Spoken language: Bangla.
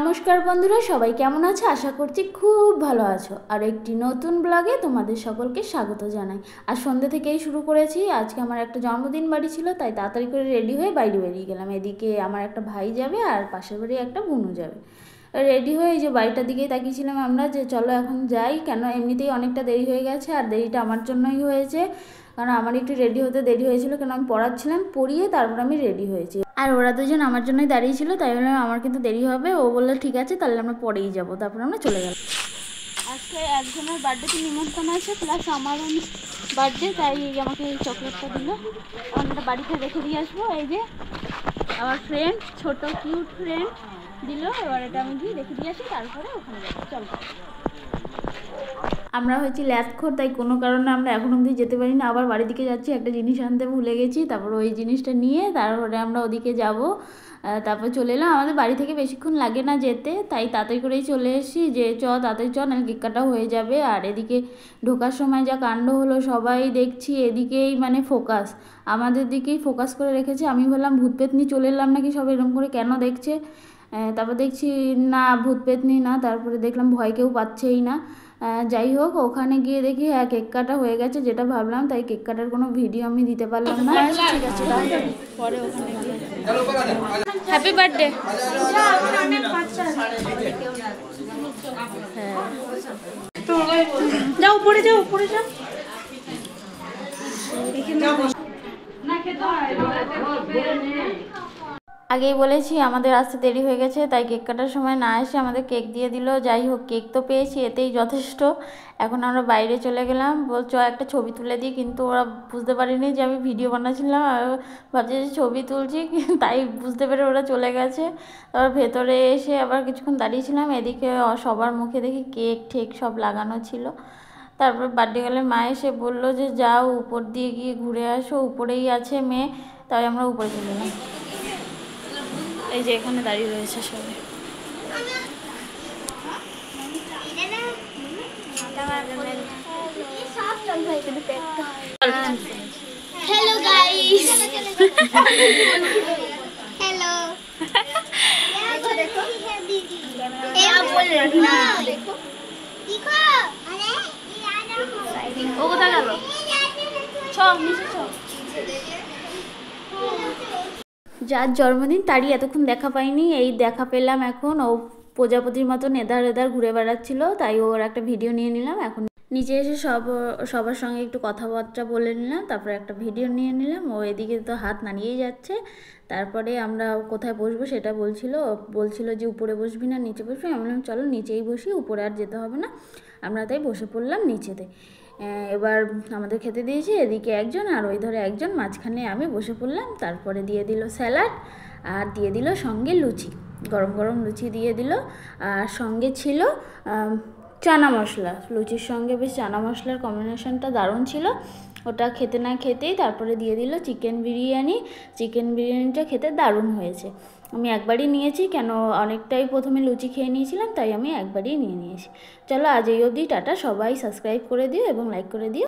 নমস্কার বন্ধুরা, সবাই কেমন আছো? আশা করছি খুব ভালো আছো। আর একটি নতুন ব্লগে তোমাদের সকলকে স্বাগত জানাই। আর সন্ধ্যে থেকেই শুরু করেছি। আজকে আমার একটা জন্মদিন বাড়ি ছিল, তাই তাড়াতাড়ি করে রেডি হয়ে বাইরে বেরিয়ে গেলাম। এদিকে আমার একটা ভাই যাবে আর পাশের বাড়ি একটা বোনও যাবে। রেডি হয়ে এই যে বাড়িটার দিকেই তাকিয়েছিলাম আমরা, যে চলো এখন যাই। কেন এমনিতেই অনেকটা দেরি হয়ে গেছে, আর দেরিটা আমার জন্যই হয়েছে, কারণ আমার একটু রেডি হতে দেরি হয়েছিল। কেন আমি পড়াচ্ছিলাম, পড়িয়ে তারপর আমি রেডি হয়েছি। আর ওরা দুজন আমার জন্যই দাঁড়িয়েছিল, তাই বললাম আমার কিন্তু দেরি হবে। ও বললো ঠিক আছে, তাহলে আমরা পরেই যাবো। তারপর আমরা চলে গেলাম। আজকে একজনের বার্থডেতে নিমন্ত্রণ আছে, প্লাস আমার বার্থডে, তাই আমাকে এই চকলেটটা দিল। এখন এটা বাড়িতে রেখে দিয়ে আসবো। এই যে আমার ফ্রেন্ড, ছোট কিউট ফ্রেন্ড দিল। এবার এটা আমি গিয়ে রেখে দিয়ে আসি, তারপরে ওখানে যাবো। চলো। আমরা হয়েছি ল্যাথখোর, তাই কোনো কারণে আমরা এখন অবধি যেতে পারি না। আবার বাড়ির দিকে যাচ্ছি, একটা জিনিস আনতে ভুলে গেছি। তারপর ওই জিনিসটা নিয়ে তারপরে আমরা ওদিকে যাব। তারপর চলে এলাম। আমাদের বাড়ি থেকে বেশিক্ষণ লাগে না যেতে, তাই তাড়াতাড়ি করেই চলে এসেছি। যে তাড়াতাড়ি নাহলে কেক কাটাও হয়ে যাবে। আর এদিকে ঢোকার সময় যা কাণ্ড হলো, সবাই দেখছি এদিকেই মানে ফোকাস, আমাদের দিকেই ফোকাস করে রেখেছে। আমি বললাম ভূত পেতনি চলে এলাম নাকি, সব এরকম করে কেন দেখছে। তারপর দেখছি না, ভূত পেতনি না। তারপরে দেখলাম ভয় কেউ পাচ্ছেই না। যাই হোক, ওখানে গিয়ে দেখি হ্যাঁ কেক কাটা হয়ে গেছে, যেটা ভাবলাম। তাই কেক কাটার কোনো ভিডিও আমি দিতে পারলাম না। ঠিক আছে, পরে ওখানে গিয়ে হ্যাপি বার্থডে। যাও উপরে, যাও উপরে, যাও। আগেই বলেছি আমাদের আসতে দেরি হয়ে গেছে, তাই কেক কাটার সময় না এসে আমাদের কেক দিয়ে দিল। যাই হোক, কেক তো পেয়েছি, এতেই যথেষ্ট। এখন আমরা বাইরে চলে গেলাম, বলছো একটা ছবি তুলে দিই, কিন্তু ওরা বুঝতে পারিনি যে আমি ভিডিও বানাচ্ছিলাম। ভাবছি যে ছবি তুলছি, তাই বুঝতে পেরে ওরা চলে গেছে। তারপর ভেতরে এসে আবার কিছুক্ষণ দাঁড়িয়েছিলাম। এদিকে সবার মুখে দেখি কেক ঠেক সব লাগানো ছিল। তারপর বার্থডে গার্লের মা এসে বললো যে যাও উপর দিয়ে গিয়ে ঘুরে আসো, উপরেই আছে মেয়ে। তাই আমরা উপরে চলে গেলাম। এই যে এখানে দাঁড়িয়ে রয়েছে সবাই। Hello guys. हेलो। देखो देखो दीदी, ये आप बोल रहे हो ना, देखो देखो। अरे ये आ जाओ। ও কোথায় গেল? যার জন্মদিন তারই এতক্ষণ দেখা পাইনি, এই দেখা পেলাম এখন। ও প্রজাপতির মতন এধার এধার ঘুরে বেড়াচ্ছিল, তাই ওর একটা ভিডিও নিয়ে নিলাম। এখন নিচে এসে সবার সঙ্গে একটু কথাবার্তা বলে নিলাম, তারপরে একটা ভিডিও নিয়ে নিলাম। ও এদিকে তো হাত নাড়িয়েই যাচ্ছে। তারপরে আমরা কোথায় বসবো সেটা বলছিল যে উপরে বসবি না নিচে বসবি। আমি বললাম চলো নিচেই বসি, উপরে আর যেতে হবে না। আমরা তাই বসে পড়লাম নিচেতে। এবার আমাদের খেতে দিয়েছে, এদিকে একজন আর ওই ধরে একজন, মাঝখানে আমি বসে পড়লাম। তারপরে দিয়ে দিল স্যালাড, আর দিয়ে দিল সঙ্গে লুচি, গরম গরম লুচি দিয়ে দিল। আর সঙ্গে ছিল চানা মশলা। লুচির সঙ্গে বেশ চানা মশলার কম্বিনেশনটা দারুণ ছিল। ওটা খেতে না খেতেই তারপরে দিয়ে দিল চিকেন বিরিয়ানি। চিকেন বিরিয়ানিটা খেতে দারুণ হয়েছে। আমি একবারই নিয়েছি, কেন অনেকটাই প্রথমে লুচি খেয়ে নিয়েছিলাম, তাই আমি একবারই নিয়েছি। চলো আজ এই অবধি, টাটা। সবাই সাবস্ক্রাইব করে দিও এবং লাইক করে দিও।